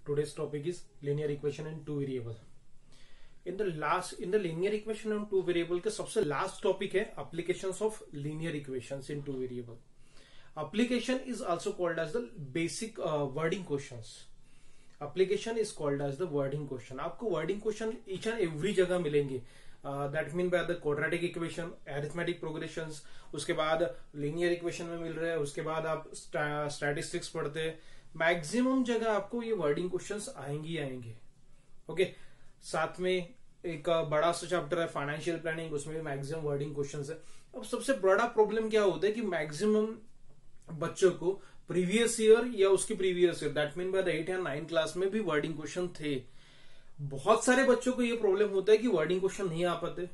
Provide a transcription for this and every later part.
Today's topic is linear equation in two variable. In the linear equation in two variable के सबसे last topic है applications of linear equations in two variable. Application is also called as the basic wording questions. Application is called as the wording question. आपको wording question each and every जगह मिलेंगे. That mean by the quadratic equation, arithmetic progressions, उसके बाद linear equation में मिल रहे हैं, उसके बाद आप statistics पढ़ते हैं. मैक्सिमम जगह आपको ये वर्डिंग क्वेश्चंस आएंगे. ओके, साथ में एक बड़ा सा चैप्टर है फाइनेंशियल प्लानिंग, उसमें भी मैक्सिमम वर्डिंग क्वेश्चंस है. अब सबसे बड़ा प्रॉब्लम क्या होता है कि मैक्सिमम बच्चों को प्रीवियस ईयर या उसकी previous year, that mean by the 8 या 9 क्लास में भी वर्डिंग क्वेश्चन थे. बहुत सारे बच्चों को ये प्रॉब्लम होता है कि वर्डिंग क्वेश्चन नहीं आ पाते.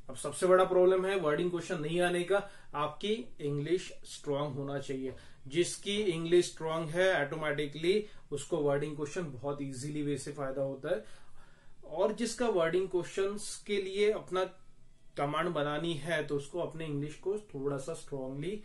अब सबसे बड़ा प्रॉब्लम है वर्डिंग क्वेश्चन नहीं आने का. आपकी इंग्लिश स्ट्रांग होना चाहिए. जिसकी इंग्लिश स्ट्रांग है ऑटोमेटिकली उसको वर्डिंग क्वेश्चन बहुत इजीली वे से फायदा होता है. और जिसका वर्डिंग क्वेश्चंस के लिए अपना कमांड बनानी है तो उसको अपने इंग्लिश को थोड़ा सा स्ट्रांगली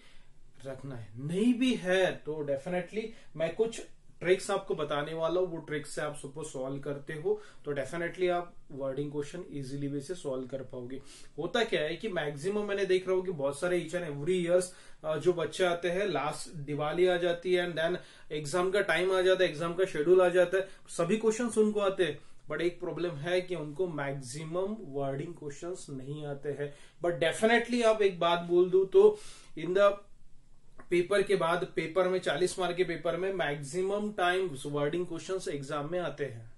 रखना है. नहीं भी है तो डेफिनेटली मैं कुछ ट्रिक्स आपको बताने वाला हूं. वो ट्रिक्स से आप सपोज सॉल्व करते हो तो डेफिनेटली आप वर्डिंग क्वेश्चन इजीली वे से सॉल्व कर पाओगे. होता क्या है कि मैक्सिमम मैंने देख रहा हूं कि बहुत सारे ईच एंड एवरी ईयर्स जो बच्चे आते हैं, लास्ट दिवाली आ जाती है एंड देन एग्जाम का टाइम आ जाता है, एग्जाम का शेड्यूल आ जाता है, सभी क्वेश्चन उनको आते हैं. बट एक प्रॉब्लम है कि उनको मैक्सिमम वर्डिंग क्वेश्चंस नहीं आते हैं. बट डेफिनेटली आप एक बात बोल दूं तो इन द पेपर के बाद, पेपर में 40 मार्क के पेपर में maximum time wording questions exam में आते हैं.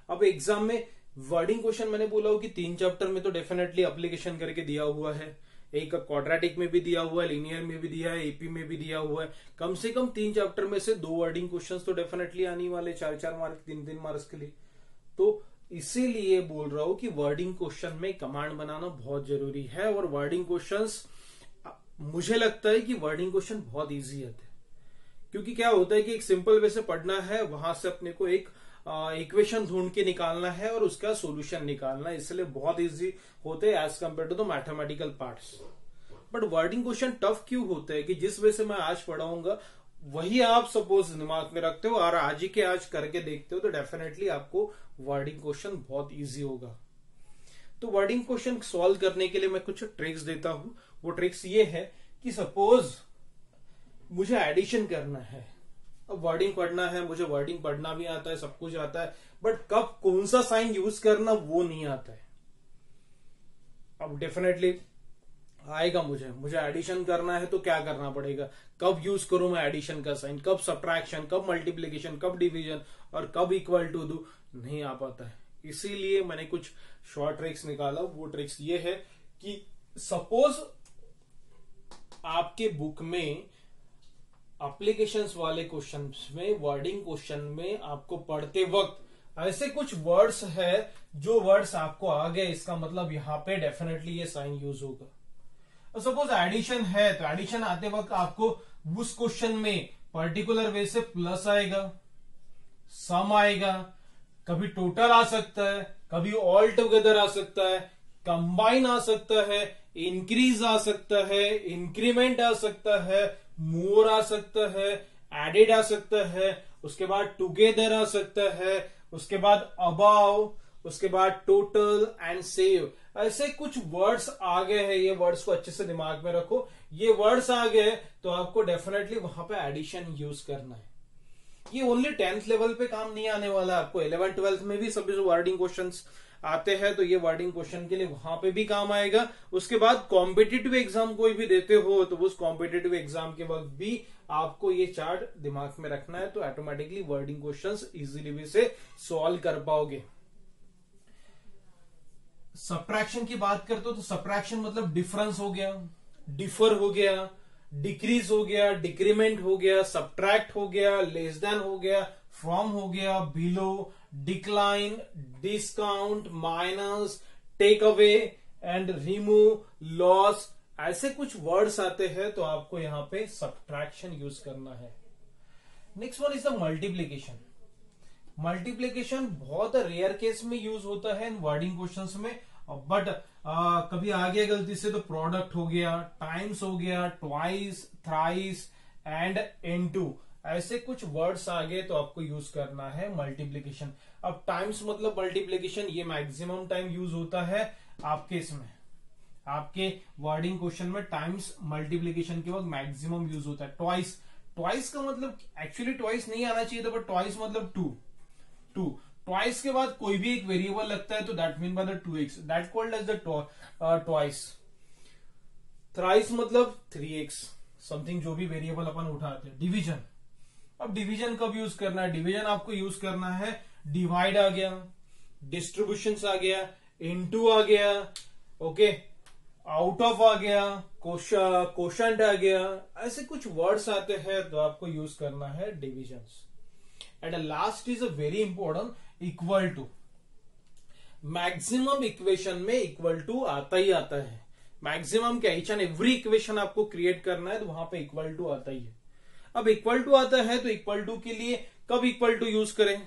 अब एग्जाम में वर्डिंग क्वेश्चन मैंने बोला हो कि 3 चैप्टर में तो डेफिनेटली एप्लीकेशन करके दिया हुआ है. एक क्वाड्रेटिक में भी दिया हुआ है, लीनियर में भी दिया है, एपी में भी दिया हुआ है. कम से कम 3 चैप्टर में से 2 वर्डिंग क्वेश्चंस तो डेफिनेटली आने वाले, 4-4 मार्क, 3-3 मार्क्स के लिए. तो इसीलिए बोल रहा हूं कि वर्डिंग क्वेश्चन में कमांड बनाना बहुत जरूरी है. और वर्डिंग क्वेश्चंस मुझे लगता है कि वर्डिंग क्वेश्चन बहुत इजी आते हैं. क्योंकि क्या होता है कि एक सिंपल वे से पढ़ना है, वहां से अपने को एक इक्वेशन ढूंढ के निकालना है और उसका सॉल्यूशन निकालना है. इसलिए बहुत इजी होते हैं as compared to the mathematical parts. But wording question tough क्यों होते हैं कि जिस वे से मैं आज पढ़ाऊंगा वही आप सपोज दिमाग में रखते हो और आज ही के आज करके देखते हो तो डेफिनेटली आपको वर्डिंग क्वेश्चन बहुत इजी होगा. तो वर्डिंग क्वेश्चन सॉल्व करने के लिए मैं कुछ ट्रिक्स देता हूं. वो ट्रिक्स ये है कि सपोज मुझे एडिशन करना है. अब वर्डिंग पढ़ना है, मुझे वर्डिंग पढ़ना भी आता है, सब कुछ आता है, बट कब कौन सा साइन यूज करना वो नहीं आता है. अब डेफिनेटली आएगा, मुझे एडिशन करना है तो क्या करना पड़ेगा, कब यूज करूं मैं एडिशन का साइन, कब सब्ट्रैक्शन, कब मल्टीप्लीकेशन, कब डिवीजन और कब इक्वल टू दू, नहीं आ पाता है. इसीलिए मैंने कुछ शॉर्ट ट्रिक्स निकाला. वो ट्रिक्स ये है कि सपोज आपके बुक में एप्लीकेशंस वाले क्वेश्चंस में, वर्डिंग क्वेश्चन में आपको पढ़ते वक्त ऐसे कुछ वर्ड्स है जो वर्ड्स आपको आ गए, इसका मतलब यहां पे डेफिनेटली ये साइन यूज होगा. सपोज एडिशन है तो एडिशन आते वक्त आपको उस क्वेश्चन में पर्टिकुलर वे से प्लस आएगा, सम आएगा, कभी टोटल आ सकता है, कभी ऑल टुगेदर आ सकता है, कंबाइन आ सकता है, इंक्रीज आ सकता है, इंक्रीमेंट आ सकता है, मोर आ सकता है, एडेड आ सकता है, उसके बाद टुगेदर आ सकता है, उसके बाद अबाव, उसके बाद टोटल एंड सेव. ऐसे कुछ वर्ड्स आ गए हैं. ये वर्ड्स को अच्छे से दिमाग में रखो. ये वर्ड्स आ गए तो आपको डेफिनेटली वहां पे एडिशन यूज करना है. ये ओनली 10th लेवल पे काम नहीं आने वाला. आपको 11th-12th में भी सभी वर्डिंग क्वेश्चंस आते हैं तो ये वर्डिंग क्वेश्चन के लिए वहां पे भी काम आएगा. उसके बाद कॉम्पिटिटिव एग्जाम कोई भी देते हो तो उस कॉम्पिटिटिव एग्जाम के वक्त भी आपको ये चार्ट दिमाग में रखना है तो ऑटोमेटिकली वर्डिंग क्वेश्चंस इजीली भी से सॉल्व कर पाओगे. सब्ट्रैक्शन की बात करते हो तो सब्ट्रैक्शन मतलब डिफरेंस हो गया, डिफर हो गया, डिक्रीज हो गया, डिक्रीमेंट हो गया, सब्ट्रैक्ट हो गया, लेस देन हो गया, फ्रॉम हो गया, below, decline, discount, minus, take away and remove, loss. ऐसे कुछ वर्ड्स आते हैं तो आपको यहां पे सब्ट्रैक्शन यूज करना है. Next one is the multiplication. Multiplication बहुत रेयर केस में यूज होता है इन वर्डिंग क्वेश्चंस में. बट कभी आ गया गलती से तो प्रोडक्ट हो गया, टाइम्स हो गया, ट्वाइस, थ्राइस एंड इनटू. ऐसे कुछ वर्ड्स आ गए तो आपको यूज करना है मल्टीप्लीकेशन। अब टाइम्स मतलब मल्टीप्लीकेशन, ये मैक्सिमम टाइम यूज होता है आपके इसमें, आपके वर्डिंग क्वेश्चन में टाइम्स मल्टीप्लीकेशन के वक्त मैक्सिमम यूज होता है। ट्वाइस, ट्वाइस का मतलब एक्चुअली ट्वाइस नहीं आना चाहिए था, बट ट्वाइस मतलब टू। ट्वाइस के बाद कोई भी एक वेरिएबल लगता है तो that mean by the 2x, that called as the twice. Thrice मतलब 3x, समथिंग जो भी वेरिएबल अपन उठाते हैं। डिवीजन, अब डिवीजन कब यूज करना है? डिवीजन आपको यूज करना है, डिवाइड आ गया, डिस्ट्रीब्यूशन आ गया, इनटू आ गया, ओके, आउट ऑफ आ गया, कोशंट आ गया, ऐसे कुछ वर्ड्स आते हैं तो आपको यूज करना है divisions. And last is a very important, equal to. Maximum equation में इक्वल टू आता ही आता है। मैक्सिमम क्या, ईच एंड एवरी इक्वेशन आपको क्रिएट करना है तो वहां पे इक्वल टू आता ही है। अब इक्वल टू आता है तो इक्वल टू के लिए कब इक्वल टू यूज करें?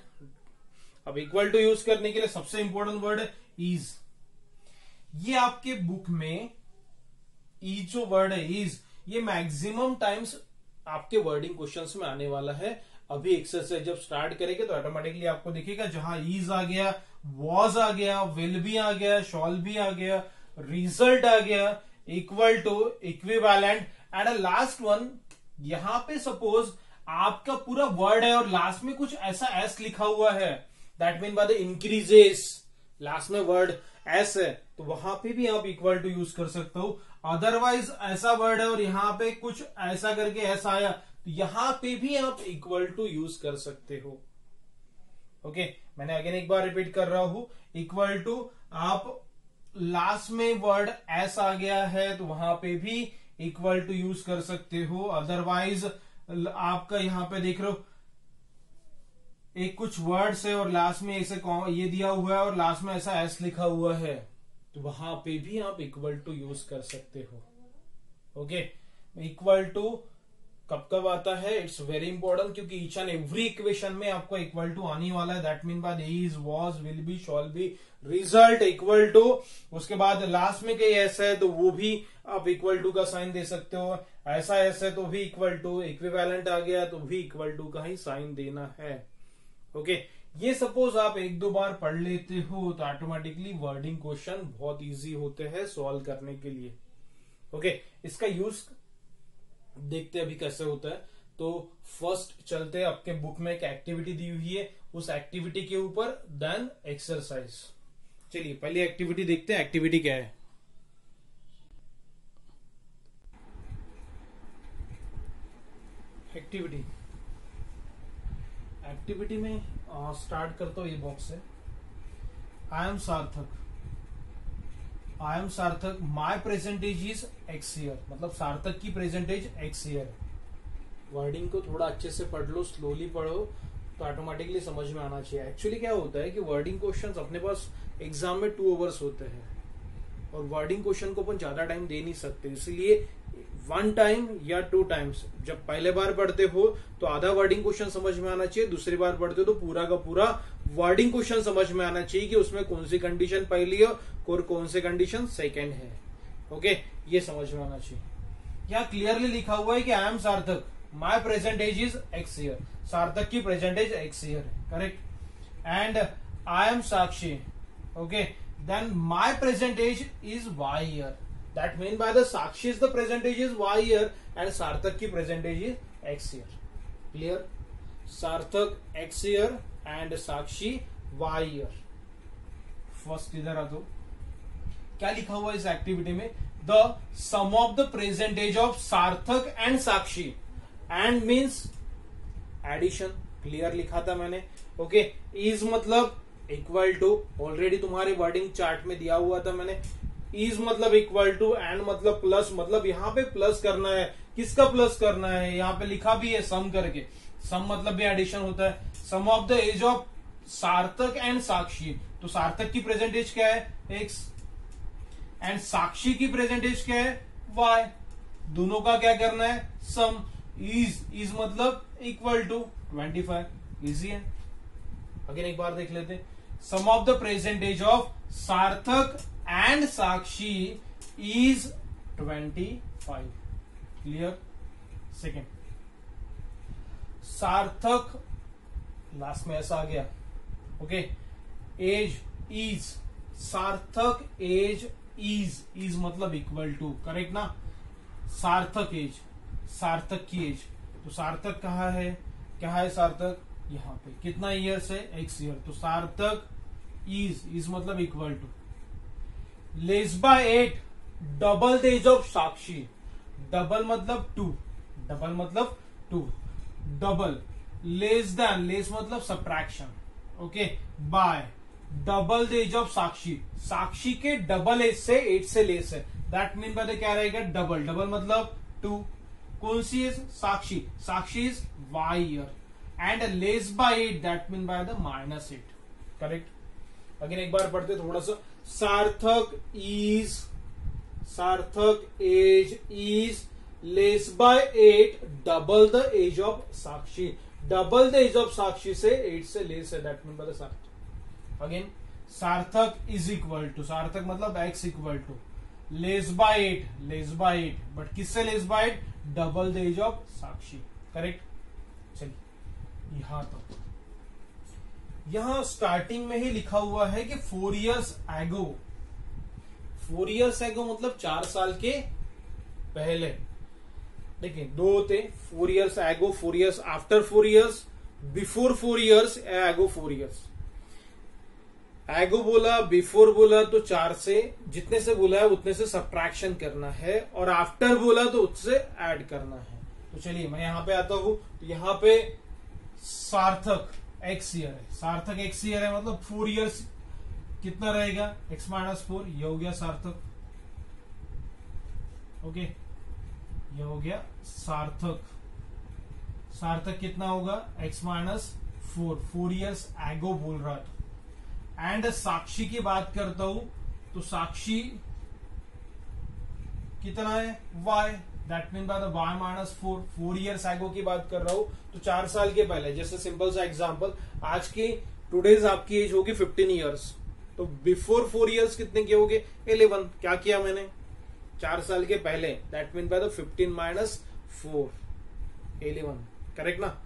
अब इक्वल टू यूज करने के लिए सबसे इंपॉर्टेंट वर्ड है इज। ये आपके बुक में इज जो वर्ड है इज, ये मैक्सिमम टाइम्स आपके वर्डिंग क्वेश्चंस में आने वाला है। अभी एक्सरसाइज जब स्टार्ट करेंगे तो ऑटोमेटिकली आपको दिखेगा, जहां इज आ गया, वॉज आ गया, विल भी आ गया, शॉल भी आ गया, रिजल्ट आ गया, equal to, equivalent, and last one, यहां पे सपोज आपका पूरा वर्ड है और लास्ट में कुछ ऐसा एस लिखा हुआ है, that mean by the increases, last में वर्ड एस है, तो वहां पे भी आप इक्वल टू यूज कर सकते हो। अदरवाइज ऐसा वर्ड है और यहां पे कुछ ऐसा करके ऐसा आया, तो यहां पे भी आप इक्वल टू यूज कर सकते हो। ओके, मैंने अगेन एक बार रिपीट कर रहा हूं, इक्वल टू, आप लास्ट में वर्ड एस आ गया है तो वहां पे भी इक्वल टू यूज कर सकते हो। अदरवाइज आपका यहां पे देख रहे हो एक कुछ वर्ड्स है और लास्ट में ऐसे ये दिया हुआ है और लास्ट में ऐसा एस लिखा हुआ है, तो वहां पे भी आप इक्वल टू यूज कर सकते हो। ओके, इक्वल टू कब कब आता है, इट्स वेरी इंपॉर्टेंट, क्योंकि ईच एंड एवरी इक्वेशन में आपको इक्वल टू आने वाला है। That mean by is, was, will be, shall be, result equal to, उसके बाद लास्ट में कहीं ऐसा है तो वो भी आप इक्वल टू का साइन दे सकते हो, ऐसा ऐसा है तो भी इक्वल टू, इक्विवेलेंट आ गया तो भी इक्वल टू का ही साइन देना है। ओके, ये सपोज आप एक दो बार पढ़ लेते हो तो ऑटोमेटिकली वर्डिंग क्वेश्चन बहुत इजी होते हैं सॉल्व करने के लिए। ओके, इसका यूज देखते अभी कैसे होता है। तो फर्स्ट चलते हैं, आपके बुक में एक एक्टिविटी दी हुई है, उस एक्टिविटी के ऊपर देन एक्सरसाइज। चलिए पहली एक्टिविटी देखते हैं, एक्टिविटी क्या है। एक्टिविटी में स्टार्ट करता हूं, ये बॉक्स है, आई am Sarthak, my present age is x year, मतलब सार्थक की प्रेजेंटेज एक्स ईयर है। वर्डिंग को थोड़ा अच्छे से पढ़ लो, स्लोली पढ़ो तो ऑटोमेटिकली समझ में आना चाहिए। एक्चुअली क्या होता है कि वर्डिंग क्वेश्चंस अपने पास एग्जाम में 2 आवर्स होते हैं और वर्डिंग क्वेश्चन को अपन ज्यादा टाइम दे नहीं सकते, इसलिए 1 टाइम या 2 टाइम्स, जब पहले बार पढ़ते हो तो आधा वर्डिंग क्वेश्चन समझ में आना चाहिए, दूसरी बार पढ़ते हो तो पूरा का पूरा वर्डिंग क्वेश्चन समझ में आना चाहिए कि उसमें कौन सी कंडीशन पहली है और कौन सी कंडीशन सेकंड है। ओके, ये समझ में आना चाहिए। यहाँ क्लियरली लिखा हुआ है कि I am Sarthak, my present age is x year, Sarthak की प्रेजेंटेज एक्स ईयर है, correct. And I am Sakshi, okay, then my present age is y year, that mean by the Sakshi's the percentage is y year and Sarthak की percentage is x year. Clear? Sarthak x year and Sakshi y year. First इधर आ दो, क्या लिखा हुआ इस activity में, the sum of the percentage of Sarthak and Sakshi and means addition, clear लिखा था मैंने। ओके, is मतलब इक्वल टू, ऑलरेडी तुम्हारे वर्डिंग चार्ट में दिया हुआ था मैंने। इज मतलब इक्वल टू, एंड मतलब प्लस, मतलब यहाँ पे प्लस करना है, किसका प्लस करना है, यहाँ पे लिखा भी है सम करके, सम मतलब भी एडिशन होता है। Sum of the age of सार्थक एंड साक्षी, तो सार्थक की प्रेजेंटेज क्या है एक्स एंड साक्षी की प्रेजेंटेज क्या है वाई, दोनों का क्या करना है सम। इज मतलब इक्वल टू 25, इजी है। अगेन एक बार देख लेते, सम ऑफ द प्रेजेंटेज ऑफ सार्थक and Sakshi is 25. Clear? Second, सार्थक लास्ट में ऐसा आ गया, ओके, एज इज, सार्थक एज इज मतलब इक्वल टू, करेक्ट ना, सार्थक एज, सार्थक की एज, तो सार्थक कहाँ है, क्या है सार्थक, यहाँ पे कितना ईयर्स है, x ईयर, तो सार्थक इज मतलब equal to less by 8 double the age of Sakshi, double मतलब 2, डबल मतलब 2, डबल लेस देन, लेस मतलब subtraction, okay, by double the age of Sakshi, Sakshi के डबल एज से 8 से लेस है, दैट मीन बाय क्या रहेगा, डबल, डबल मतलब 2, कौन सी age, Sakshi, Sakshi is y year, and less by 8 that mean by the -8, correct. Again एक बार पढ़ते थोड़ा सा, Sarthak age is less by 8 double the age of Sakshi, double the age of Sakshi से 8 से लेस है, that mean by the Sarthak. Again Sarthak is equal to, Sarthak मतलब x equal to less by 8, but किससे less by 8, double the age of Sakshi, correct. चलिए यहां तक, यहां starting में ही लिखा हुआ है कि 4 इयर्स एगो, 4 इयर्स एगो मतलब 4 साल के पहले, देखिए दो होते, 4 इयर्स एगो, 4 years after 4 years, before 4 years, एगो 4 इयर्स। एगो बोला, बिफोर बोला तो 4 से, जितने से बोला है उतने से सब्ट्रैक्शन करना है, और आफ्टर बोला तो उससे ऐड करना है। तो चलिए मैं यहां पे आता हूं, तो यहां पे सार्थक x ईयर है, सार्थक x ईयर है मतलब 4 इयर्स कितना रहेगा, x -4, ये हो गया सार्थक, ओके, ये हो गया सार्थक, सार्थक कितना होगा, x -4, 4 इयर्स एगो बोल रहा था। एंड साक्षी की बात करता हूं, तो साक्षी कितना है, y, that mean by the y -4, 4 years एगो की बात कर रहा हूं, तो 4 साल के पहले, जैसे सिंपल सा एग्जांपल, आज की टुडेज आपकी एज होगी 15 इयर्स, तो बिफोर 4 इयर्स कितने के होगे, 11, क्या किया मैंने, 4 साल के पहले, that mean by the 15 -4, 11, correct ना।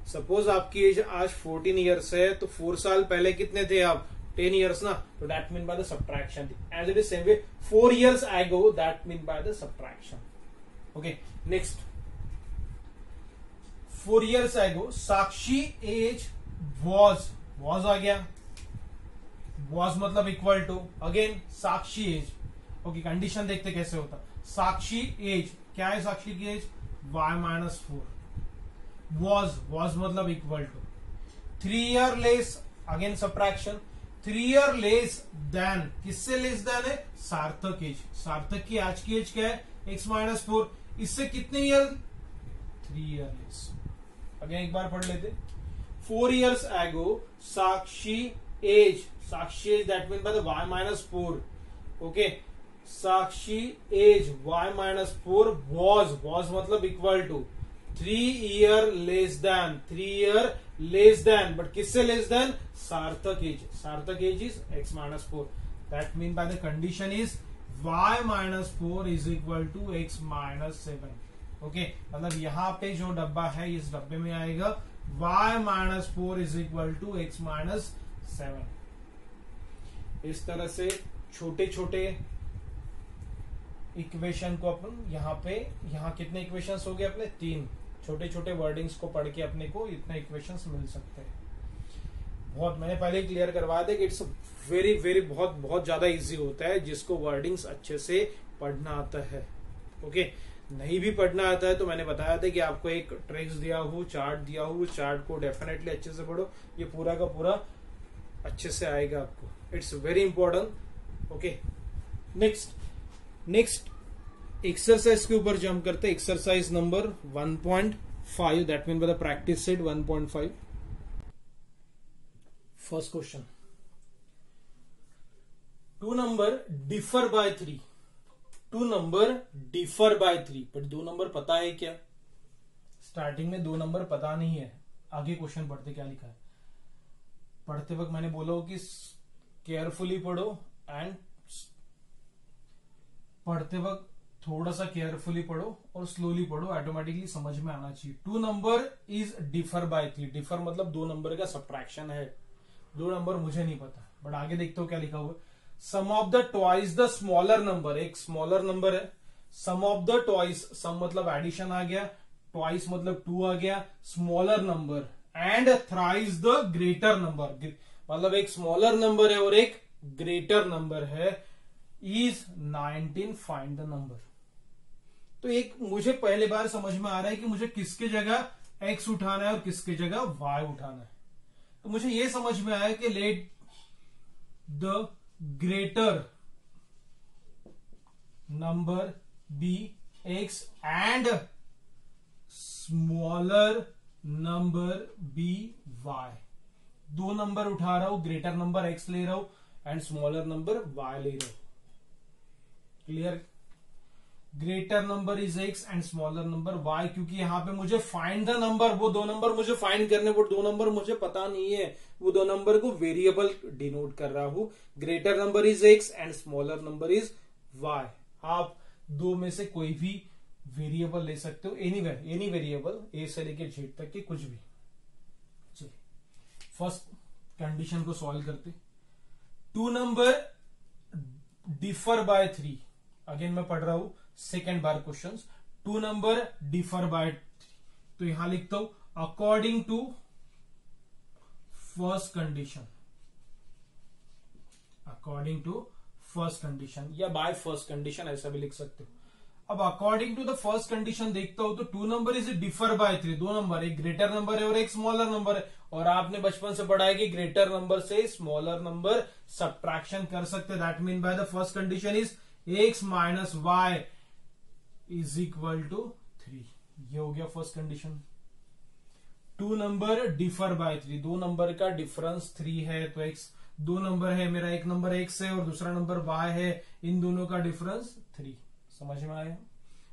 सपोज आपकी एज आज 14 इयर्स है, तो 4 साल पहले कितने थे आप, 10 इयर्स ना, तो that mean by the subtraction, age it is same way 4 years ago, that mean by the subtraction, okay. Next 4 years ago Sakshi age was आ गया, वॉज मतलब equal to, again Sakshi age, okay, condition देखते कैसे होता, Sakshi age क्या है, साक्षी की age y -4, was मतलब equal to 3 year less, again subtraction, 3 year less than, किससे लेस देन है, सार्थक एज, सार्थक की आज की एज क्या है, x -4, इससे कितने ईयर, 3 ईयर लेस। अगेन एक बार पढ़ लेते, 4 years ago Sakshi age that mean by the y -4, okay, Sakshi age y -4 was मतलब equal to 3 year less than, 3 year less than, but किससे less than, Sarthak age is x -4, that mean by the condition is y -4 is equal to x -7, okay, मतलब यहां पे जो डब्बा है इस डब्बे में आएगा y -4 is equal to x -7। इस तरह से छोटे छोटे इक्वेशन को अपन यहां कितने इक्वेशंस हो गए अपने, 3, छोटे छोटे वर्डिंग्स को पढ़ के अपने को इतने इक्वेशंस मिल सकते हैं। बहुत मैंने पहले क्लियर करवाया था कि इट्स वेरी वेरी बहुत ज्यादा इजी होता है जिसको वर्डिंग्स अच्छे से पढ़ना आता है, ओके। नहीं भी पढ़ना आता है तो मैंने बताया था कि आपको एक ट्रिक्स दिया हो, चार्ट दिया हो, चार्ट को डेफिनेटली अच्छे से पढ़ो, ये पूरा का पूरा अच्छे से आएगा आपको, it's very important, okay. Next exercise के ऊपर जंप करते, exercise number 1.5, that mean by the practice set 1.5। First question, 2 number differ by 3, 2 number differ by 3, but 2 number पता है क्या, स्टार्टिंग में 2 नंबर पता नहीं है, आगे क्वेश्चन पढ़ते क्या लिखा है, पढ़ते वक्त मैंने बोला हो कि केयरफुली पढ़ो, एंड पढ़ते वक्त थोड़ा सा केयरफुली पढ़ो और स्लोली पढ़ो, ऑटोमेटिकली समझ में आना चाहिए। 2 number is differ by 3। Differ मतलब 2 नंबर का सब्ट्रैक्शन है। 2 नंबर मुझे नहीं पता, बट आगे देखते हो क्या लिखा हुआ है। Sum of the twice the smaller number, एक स्मॉलर नंबर है। Sum of the twice, sum मतलब एडिशन आ गया, ट्वाइस मतलब 2 आ गया, smaller number and thrice the greater number, मतलब एक स्मॉलर नंबर है और एक ग्रेटर नंबर है, इज 19, फाइंड द नंबर। तो एक मुझे पहले बार समझ में आ रहा है कि मुझे किसके जगह x उठाना है और किसके जगह y उठाना है। तो मुझे यह समझ में आया कि let the greater number be x and smaller number be y। 2 number उठा रहा हूं, ग्रेटर नंबर x ले रहा हूं एंड स्मॉलर नंबर y ले रहा हूं। Clear? Greater number is x and smaller number y, क्योंकि यहां पे मुझे फाइंड द नंबर, वो 2 नंबर मुझे फाइंड करने, वो 2 नंबर मुझे पता नहीं है, वो 2 नंबर को वेरिएबल डिनोट कर रहा हूं। Greater number is x and smaller number is y। आप 2 में से कोई भी वेरिएबल ले सकते हो, एनी वेरिएबल, ए से लेके जेड तक के कुछ भी। चलिए फर्स्ट कंडीशन को सॉल्व करते। 2 नंबर डिफर बाय 3, अगेन मैं पढ़ रहा हूं सेकेंड बार क्वेश्चन। 2 नंबर डिफर बाय 3, तो यहां लिखता हूं according to first condition, according to first condition या बाय फर्स्ट कंडीशन, ऐसा भी लिख सकते हो। अब according to the first condition देखता हूं तो 2 number is differ by 3, 2 number, एक ग्रेटर नंबर है और एक स्मॉलर नंबर है, और आपने बचपन से पढ़ा है कि ग्रेटर नंबर से स्मॉलर नंबर सब्ट्रैक्शन कर सकते। That mean by the first condition is x minus y is equal to 3। ये हो गया first condition. 2 number differ by 3, 2 number का डिफरेंस 3 है, तो x, 2 नंबर है मेरा, एक नंबर x है और दूसरा नंबर y है, इन दोनों का डिफरेंस 3। समझ में आया?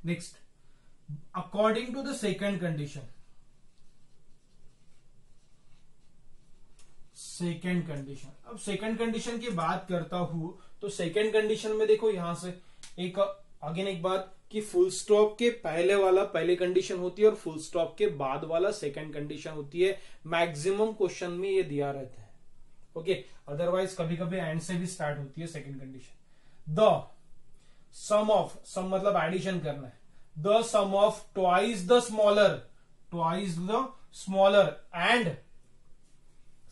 Next, according to the second condition, second condition, अब सेकेंड कंडीशन की बात करता हूं तो सेकेंड कंडीशन में देखो यहां से एक अगेन एक बात कि फुल स्टॉप के पहले वाला पहली कंडीशन होती है और फुल स्टॉप के बाद वाला सेकेंड कंडीशन होती है। मैक्सिमम क्वेश्चन में ये दिया रहता है, ओके। अदरवाइज कभी कभी एंड से भी स्टार्ट होती है second condition. The sum of, sum मतलब एडिशन करना है, the sum of twice the smaller, twice the smaller and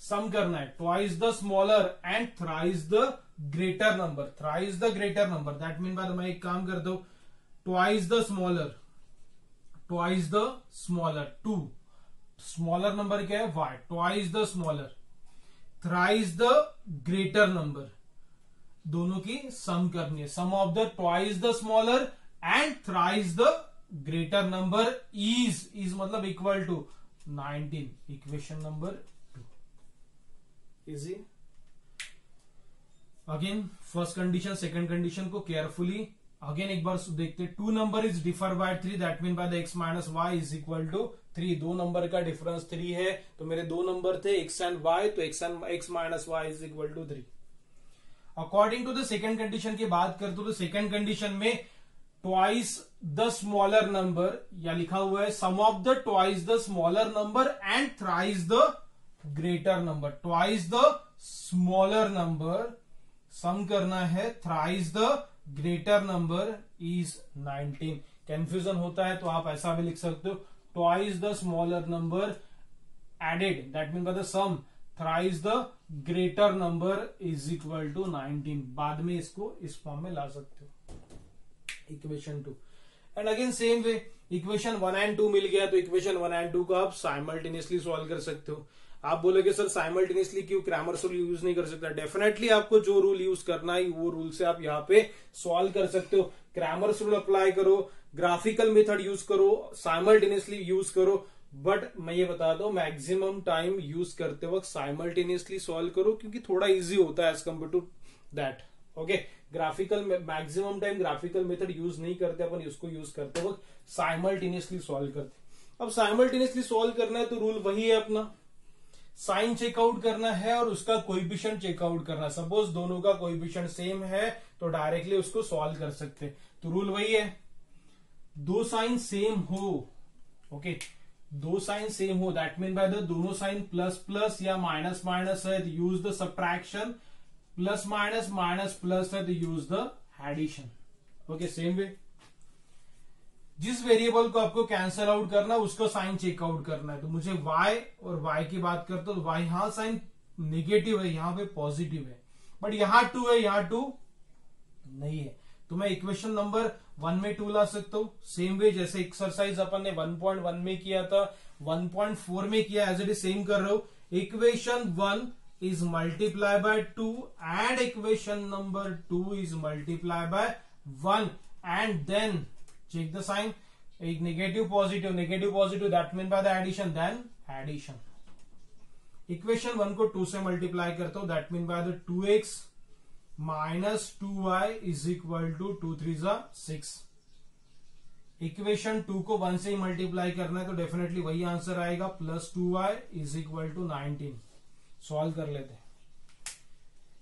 sum करना है twice the smaller and thrice the greater number, thrice the greater number. That mean बाद मैं एक काम कर दो, twice the smaller, twice the smaller, 2 smaller number क्या है y, twice the smaller, thrice the greater number, दोनों की सम करनी है। Sum of the twice the smaller and thrice the greater number is मतलब equal to 19, equation number 2। Easy. Again first condition second condition को carefully again एक बार देखते। 2 number is differ by 3, that mean by the x minus y is equal to 3। 2 number का difference 3 है, तो मेरे 2 number थे x एंड y, तो x minus y is equal to 3। According to the second condition की बात करते तो सेकेंड कंडीशन में ट्वाइस द स्मॉलर नंबर, या लिखा हुआ है sum of the twice the smaller number and thrice the greater number. Twice the smaller number sum करना है, thrice the greater number is 19। Confusion होता है तो आप ऐसा भी लिख सकते हो, twice the smaller number added, that mean by the sum thrice the greater number is equal to 19। बाद में इसको इस फॉर्म में ला सकते हो, equation 2। And again same way, equation 1 and 2 मिल गया तो इक्वेशन 1 एंड 2 को आप साइमल्टेनियसली सॉल्व कर सकते हो। आप बोलोगे सर साइमल्टेनियसली क्यों क्रैमर्स रूल यूज नहीं कर सकता? डेफिनेटली आपको जो रूल यूज करना है वो रूल से आप यहाँ पे सॉल्व कर सकते हो। क्रैमर्स रूल अप्लाई करो, ग्राफिकल मेथड यूज करो, साइमल्टेनियसली यूज करो, बट मैं ये बता दूं मैक्सिमम टाइम यूज करते वक्त साइमल्टेनियसली सॉल्व करो, क्योंकि थोड़ा इजी होता है as compare to that, okay. Graphical maximum time graphical method use नहीं करते अपन, इसको यूज करते वक्त साइमल्टेनियसली सॉल्व करते। अब साइमल्टेनियसली सॉल्व करना है तो रूल वही है अपना, साइन चेकआउट करना है और उसका कोएफिशिएंट चेकआउट करना। सपोज दोनों का कोएफिशिएंट सेम है तो डायरेक्टली उसको सॉल्व कर सकते, तो रूल वही है, दो साइन सेम हो, ओके दो साइन सेम हो, दैट मीन बाय द दोनों साइन प्लस प्लस या माइनस माइनस है तो use the subtraction, plus minus minus plus है तो use the addition. Okay same way जिस वेरिएबल को आपको कैंसल आउट करना है उसको साइन चेक आउट करना है। तो मुझे y और y की बात करते हो तो y यहां साइन नेगेटिव है, यहां पे पॉजिटिव है, बट यहां 2 है, यहां 2 नहीं है, तो मैं इक्वेशन नंबर 1 में 2 ला सकता हूं। सेम वे जैसे एक्सरसाइज अपन ने 1.1 में किया था, 1.4 में किया, एज इट इज सेम कर रहे हो। Equation 1 is multiplied by 2 and equation number 2 is multiplied by 1 and then check the sign, एक negative positive that mean by the addition, then addition। Equation 1 को 2 से मल्टीप्लाई करता हूं, that mean by the 2x minus 2y is equal to 2 3 6। Equation 2 को 1 से ही multiply करना है तो डेफिनेटली वही आंसर आएगा, plus 2y is equal to 19। Solve कर लेते हैं।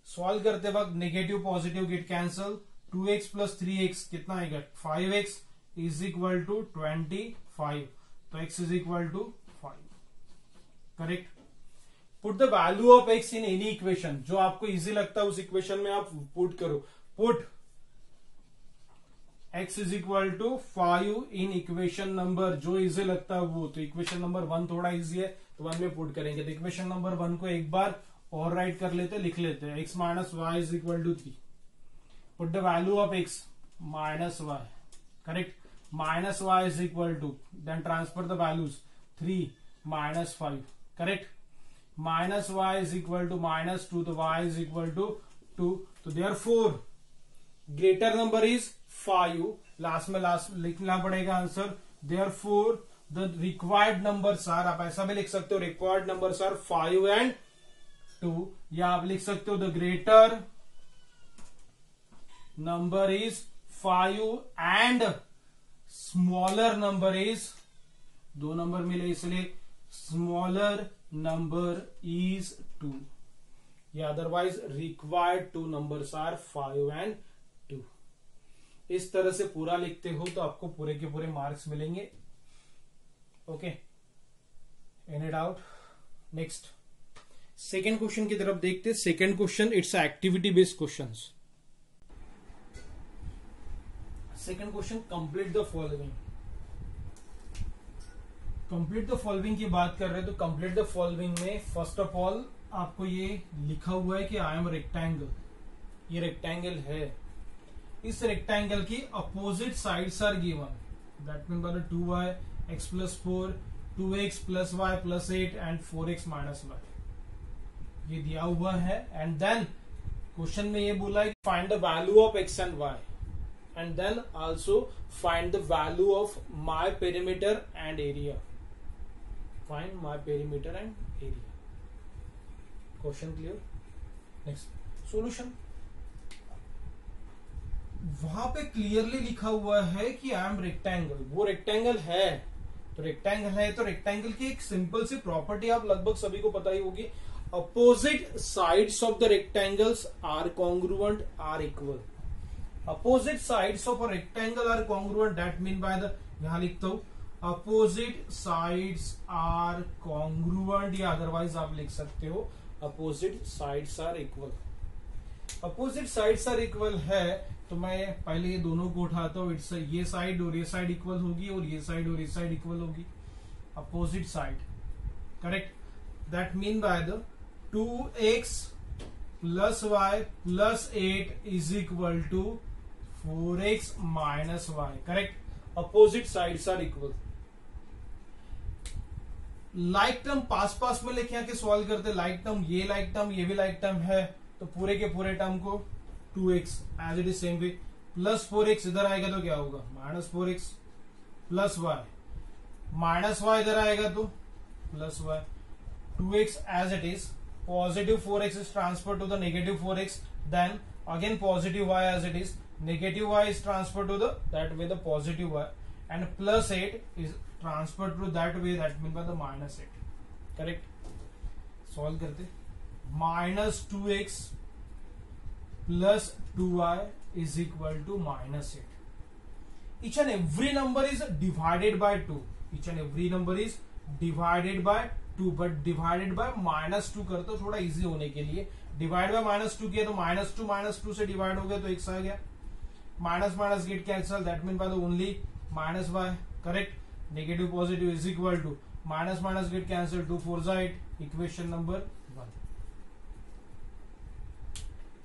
सॉल्व करते वक्त negative positive get cancel, 2x plus 3x कितना आएगा 5x इज इक्वल टू 25, तो x is equal to 5। Correct. Put the value of x in any equation, जो आपको इजी लगता है उस इक्वेशन में आप पुट करो। Put x is equal to 5 in equation number, जो इजी लगता है वो। तो इक्वेशन नंबर 1 थोड़ा इजी है तो 1 में पुट करेंगे। तो इक्वेशन नंबर 1 को एक बार और राइट कर लेते, लिख लेते हैं, x minus y is equal to 3। Put the value of x minus y, correct, minus y is equal to, then transfer the values 3 minus 5, correct, minus y is equal to minus 2, तो y is equal to 2। तो therefore greater number is 5, last में लिखना पड़ेगा answer. Therefore the required numbers are, आप ऐसा भी लिख सकते हो, रिक्वायर्ड नंबर्स आर 5 एंड 2, या आप लिख सकते हो the greater number is 5 and smaller number is, 2 number मिले इसलिए स्मॉलर नंबर इज 2, या otherwise required 2 numbers are 5 and 2। इस तरह से पूरा लिखते हो तो आपको पूरे के पूरे मार्क्स मिलेंगे। Okay, any doubt? Next second question की तरफ देखते। Second question it's activity based questions. Second question, complete the following. Complete the following की बात कर रहे हैं तो कंप्लीट द फॉलोइंग में फर्स्ट ऑफ ऑल आपको ये लिखा हुआ है कि आई एम रेक्टेंगल, ये रेक्टेंगल है, इस रेक्टेंगल की opposite sides are given, that mean by 2y x plus 4, 2x plus y plus 8 and 4x minus y, ये दिया हुआ है। एंड देन क्वेश्चन में ये बोला है find the value of x and y and then also find the value of my perimeter and area, find my perimeter and area. Question clear? Next solution. वहां पे क्लियरली लिखा हुआ है कि आई एम रेक्टेंगल, वो rectangle है, तो rectangle है तो रेक्टेंगल की एक सिंपल सी प्रॉपर्टी आप लगभग सभी को पता ही होगी, opposite sides of the rectangles are congruent are equal. Opposite sides of a rectangle are congruent, that mean by the, यहां लिखता हूं अपोजिट साइड्स आर कॉन्ग्रुएंट, या अदरवाइज आप लिख सकते हो opposite sides are equal. Opposite sides are equal है तो मैं पहले ये दोनों को उठाता हूं, इट्स ये साइड और ये साइड इक्वल होगी और ये साइड और ये साइड इक्वल होगी, opposite side, correct, that mean by the 2x plus y plus 8 is equal to 4x minus y, correct, opposite sides are equal. Like term पास पास में लेके आके सॉल्व करते, लाइक टर्म ये भी लाइक टर्म है, तो पूरे के पूरे टर्म को 2x as it is same way, plus 4x इधर आएगा तो क्या होगा minus 4x plus y, minus y इधर आएगा तो plus y, 2x as it is, positive 4x is transfer to the negative 4x, then again positive y as it is, negative y is transfer to the that way the positive y, and plus 8 is transfer to that way, that mean by the minus 8, correct. Solve करते, minus 2x plus 2y is equal to minus 8। each and every number is divided by 2, each and every number is divided by 2, but divided by -2 कर दो थोड़ा easy होने के लिए। Divide by -2 किया तो -2 से डिवाइड हो गया तो x आ गया, minus minus get cancel, that mean by the only minus by, correct. Negative positive is equal to minus minus get cancel, 2 4 जा 8, equation number 1।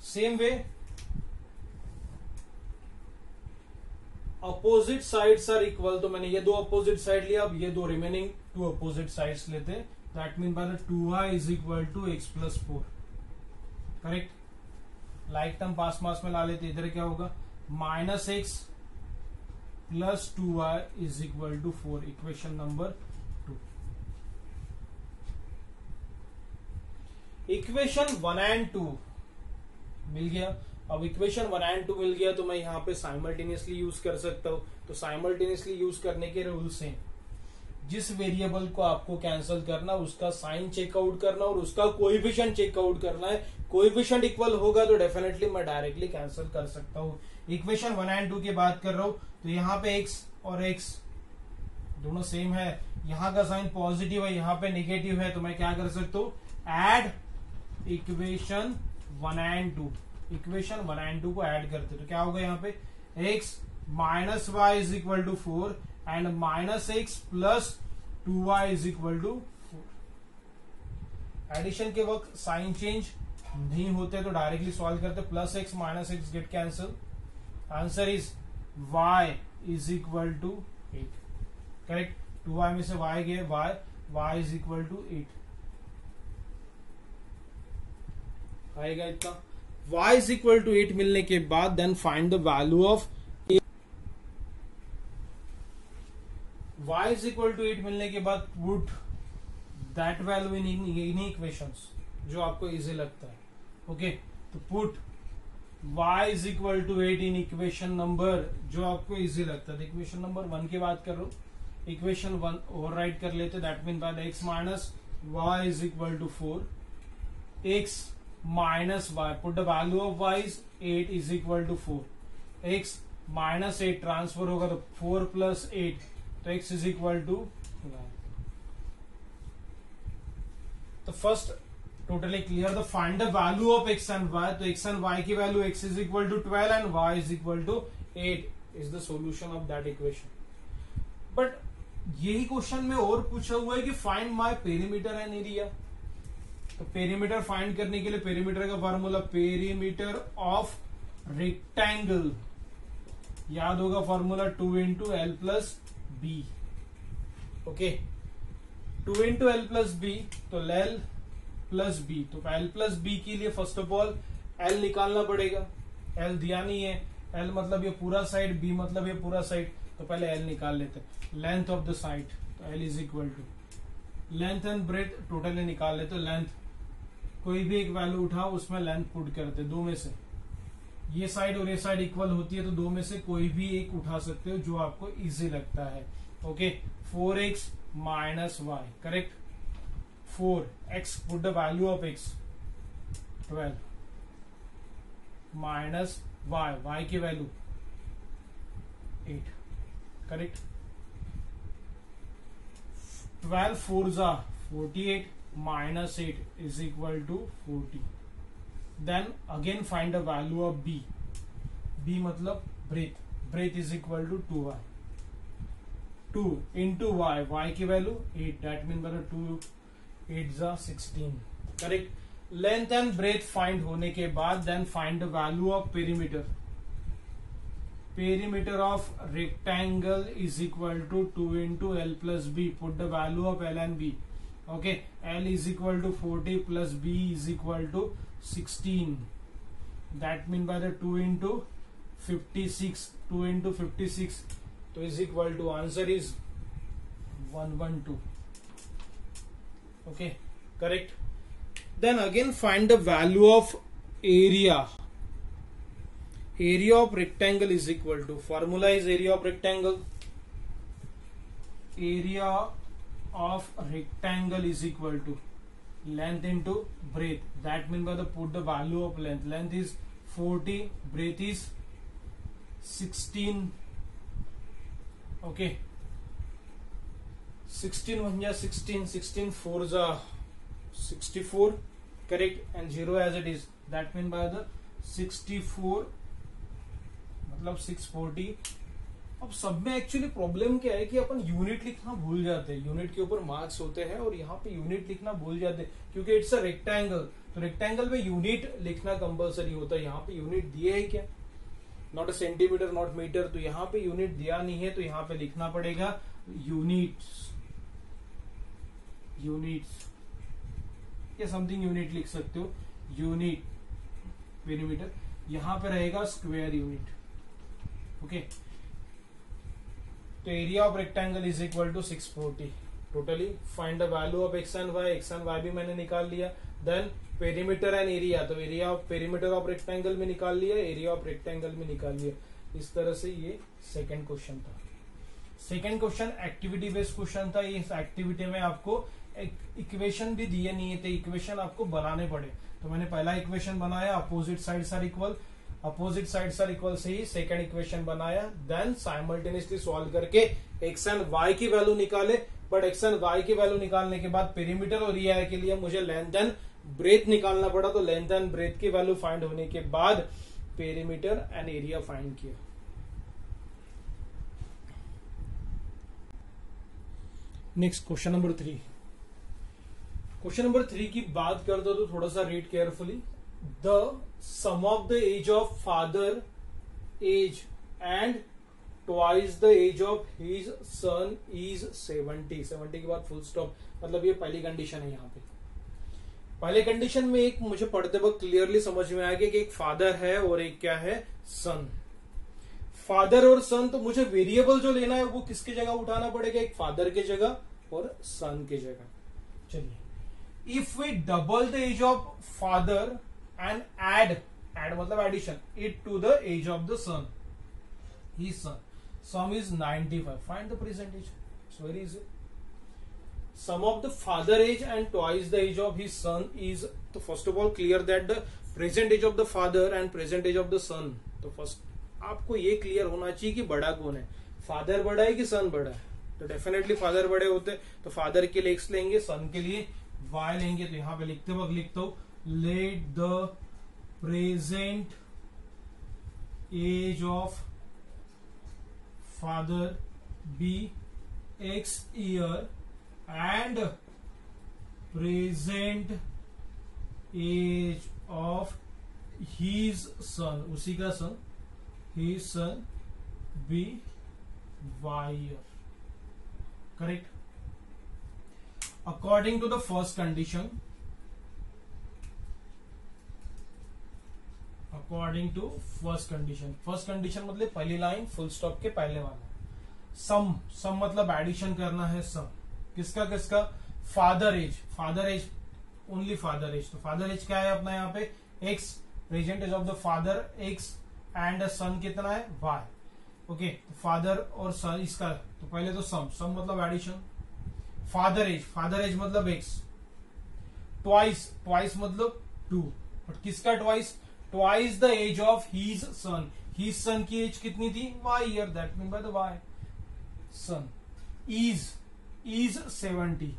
Same way opposite sides are equal, तो मैंने ये दो अपोजिट साइड लिया, अब ये दो remaining 2 opposite sides लेते हैं, that mean by the 2y is equal to x plus 4, correct. Like term पास मास में ला लेते, इधर क्या होगा -x plus 2y is equal to 4, equation number 2। Equation 1 and 2 मिल गया। अब इक्वेशन 1 एंड 2 मिल गया तो मैं यहाँ पे साइमल्टेनियसली यूज कर सकता हूँ। तो साइमल्टेनियसली यूज करने के रूल्स हैं, जिस वेरिएबल को आपको कैंसिल करना उसका साइन चेकआउट करना और उसका कोएफिशिएंट चेकआउट करना है। कोएफिशिएंट इक्वल होगा तो डेफिनेटली मैं डायरेक्टली कैंसिल कर सकता हूँ। इक्वेशन 1 एंड 2 की बात कर रहा हूँ तो यहाँ पे x और x दोनों सेम है, यहाँ का साइन पॉजिटिव है, यहाँ पे नेगेटिव है, तो मैं क्या कर सकता हूँ add equation 1 and 2, equation 1 and 2 को ऐड करते तो क्या होगा यहाँ पे x minus y is equal to 4 and minus x plus 2y is equal to 4। Addition के वक्त साइन चेंज नहीं होते तो डायरेक्टली सॉल्व करते, plus x minus x get cancel, answer is y is equal to 8, correct. 2y में से y गए, y is equal to 8 आएगा इतना। y इज इक्वल टू 8 मिलने के बाद then find the value of y is equal to 8 मिलने के बाद put that value in equations जो आपको इजी लगता है, ओके। तो put y is equal to 8 in equation number जो आपको इजी लगता है। इक्वेशन नंबर 1 की बात कर रहा हूं, इक्वेशन 1 ओवरराइट कर लेते, that mean by x minus y is equal to 4, x minus y, put the value of y is 8 is equal to 4, x minus 8 transfer होगा तो 4 प्लस 8 तो x is equal to 9। तो first totally clear, तो find the value of x and y, तो x and y की value x is equal to 12 and y is equal to 8 is the solution of that equation। But यही question में और पूछा हुआ है कि find my perimeter and area. तो पेरीमीटर फाइंड करने के लिए पेरीमीटर का फॉर्मूला पेरीमीटर ऑफ रेक्टेंगल, याद होगा formula 2 into l plus b, okay. 2 into l plus b तो एल प्लस बी, तो एल प्लस बी के लिए फर्स्ट ऑफ ऑल एल निकालना पड़ेगा, एल दिया नहीं है, एल मतलब ये पूरा साइड, बी मतलब ये पूरा साइड, तो पहले एल निकाल लेते हैं। लेंथ ऑफ द साइड, तो l is equal to length and breadth totally निकाल लेते, लेंथ कोई भी एक वैल्यू उठाओ उसमें लेंथ पुट करते, दो में से ये साइड और ये साइड इक्वल होती है तो दो में से कोई भी एक उठा सकते हो जो आपको इजी लगता है, okay. 4x minus y, correct. 4x put the value of x 12 minus y की वैल्यू 8, करेक्ट। 12 4 जा 48 minus 8 is equal to 40। Then again find the value of b, b मतलब breadth, breadth is equal to 2y, 2 into y, y की वैल्यू 8, that means बना 2 8 जा 16, correct. Length and breadth find होने के बाद then find the value of perimeter, perimeter of rectangle is equal to 2 into L plus B, put the value of L and B, okay। L is equal to 40 plus B is equal to 16, that mean by the 2 into 56, 2 into 56 तो is equal to answer is 112, okay, correct। Then again find the value of area, area of rectangle is equal to, formula is area of rectangle, area of rectangle is equal to length into breadth, that means by the put the value of length, length is 40, breadth is 16, okay 16 1 जा 16, 16 4 जा 64, correct, and 0 as it is, that mean by the 64 मतलब 640। अब सब में actually problem क्या है कि अपन unit लिखना भूल जाते हैं, यूनिट के ऊपर मार्क्स होते हैं और यहाँ पे यूनिट लिखना भूल जाते हैं क्योंकि इट्स अ रेक्टेंगल, तो रेक्टेंगल में यूनिट लिखना कंपलसरी होता है। यहाँ पे यूनिट दिए है क्या, not a centimetre not metre, तो यहाँ पे यूनिट दिया नहीं है, तो यहाँ पे लिखना पड़ेगा यूनिट्स, यूनिट्स या समथिंग यूनिट लिख सकते हो, यूनिट पेरीमीटर, यहाँ पे रहेगा स्क्वायर यूनिट। ओके, तो area of rectangle is equal to 640 totally. Find the value of x and y भी मैंने निकाल लिया। देन पेरीमीटर एंड एरिया, तो area of perimeter of rectangle में निकाल लिया, एरिया ऑफ रेक्टेंगल में निकाल लिया। इस तरह से ये सेकंड क्वेश्चन था। Second question activity based question था। इस एक्टिविटी में आपको इक्वेशन भी दिए नहीं थे, इक्वेशन आपको बनाने पड़े। तो मैंने पहला इक्वेशन बनाया, opposite sides are equal, opposite sides are equal से ही सेकंड इक्वेशन बनाया। देन साइमल्टेनियसली सॉल्व करके एक्स एंड वाई की वैल्यू निकाले। बट एक्स एंड वाई की वैल्यू निकालने के बाद पेरीमीटर और एरिया के लिए मुझे लेंथ एंड ब्रेथ निकालना पड़ा, तो लेंथ एंड ब्रेथ की वैल्यू फाइंड होने के बाद पेरीमीटर एंड एरिया फाइंड किया। Next question number 3। Question number 3 की बात करते हो तो थोड़ा सा read carefully. The sum of the age of father age and twice the age of his son is 70। 70 के बाद फुल स्टॉप, मतलब ये पहली कंडीशन है। यहाँ पे पहले कंडीशन में एक मुझे पढ़ते वक्त क्लियरली समझ में आ गया कि एक फादर है और एक क्या है, सन। फादर और सन, तो मुझे वेरिएबल जो लेना है वो किसकी जगह उठाना पड़ेगा, एक फादर की जगह और सन की जगह। चलिए, if we double the age of father and add मतलब addition it to the age of the son, he son, sum is 95, find the present age. It's very easy. Sum of the father age and twice the age of his son is, तो first of all clear that the present age of the father and present age of the son. तो first आपको ये clear होना चाहिए कि बड़ा कौन है, फादर बड़ा है कि सन बड़ा है। तो डेफिनेटली फादर बड़े होते, तो फादर के लिए एक्स लेंगे, सन के लिए वाई लेंगे। तो यहां पे लिखते वक्त लिखता हूं, let the present age of father be X year and present age of his son, उसी का son, his son be Y year. Correct. According to the first condition, according to first condition, first condition मतलब पहली line full stop के पहले वाला। सम, sum मतलब addition करना है सम, किसका किसका, father age only father age. तो फादर एज क्या है अपना यहाँ पे, X, present age of the father X and son कितना है, वाई। ओके, तो फादर और सन इसका, तो पहले तो सम, सम मतलब एडिशन, फादर एज मतलब एक्स, ट्वाइस, ट्वाइस मतलब टू, बट किसका twice, twice the age of his son, his son की एज कितनी थी, Y year, that mean by the Y son is 70,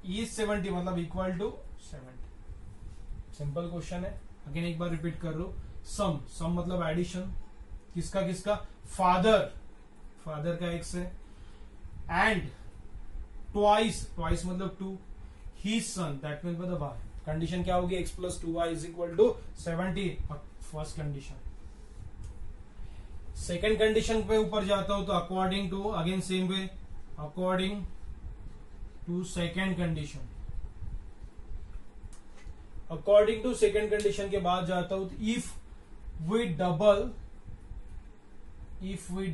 is 70 मतलब इक्वल टू 70। सिंपल क्वेश्चन है। Again एक बार रिपीट कर लो, सम, सम मतलब एडिशन, किसका किसका, फादर, फादर का एक्स है, एंड ट्वाइस, ट्वाइस मतलब टू, ही son, that mean by the y. Condition क्या होगी, x plus 2y is equal to 70, first condition. Second condition पे ऊपर जाता हूं तो according to, again same way, according to second condition, according to second condition के बाद जाता हूं, if we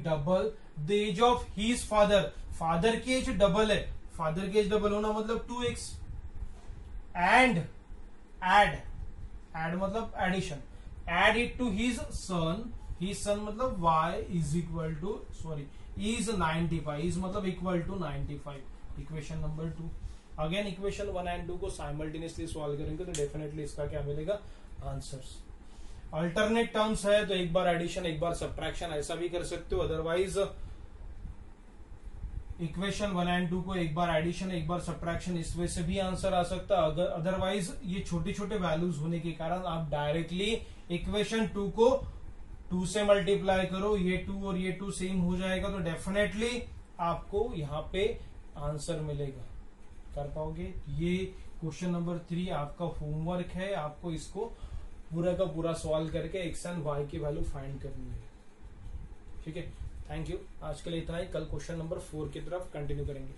double the age of his father, father की एज डबल है, फादर की एज डबल होना मतलब 2x, एंड एड मतलब addition, add it to his son, his son मतलब y is equal to, sorry is 95, is मतलब equal to 95, equation number 2। अगेन equation 1 and 2 को साइमल्टेनियसली सॉल्व करेंगे तो डेफिनेटली इसका क्या मिलेगा, आंसर्स। अल्टरनेट टर्म्स है तो एक बार एडिशन एक बार सब्ट्रैक्शन ऐसा भी कर सकते हो, अदरवाइज इक्वेशन 1 एंड 2 को एक बार एडिशन एक बार सब्ट्रैक्शन इस वे से भी आंसर आ सकता है। अगर अदरवाइज ये छोटे छोटे वैल्यूज होने के कारण आप डायरेक्टली इक्वेशन 2 को 2 से मल्टीप्लाई करो, ये 2 और ये 2 सेम हो जाएगा तो डेफिनेटली आपको यहाँ पे आंसर मिलेगा। कर पाओगे? ये क्वेश्चन नंबर 3 आपका होमवर्क है, आपको इसको पूरा का पूरा सॉल्व करके एक्स एंड वाई की वैल्यू फाइंड करनी है। ठीक है, थैंक यू। आज के लिए इतना ही, कल क्वेश्चन नंबर 4 की तरफ कंटिन्यू करेंगे।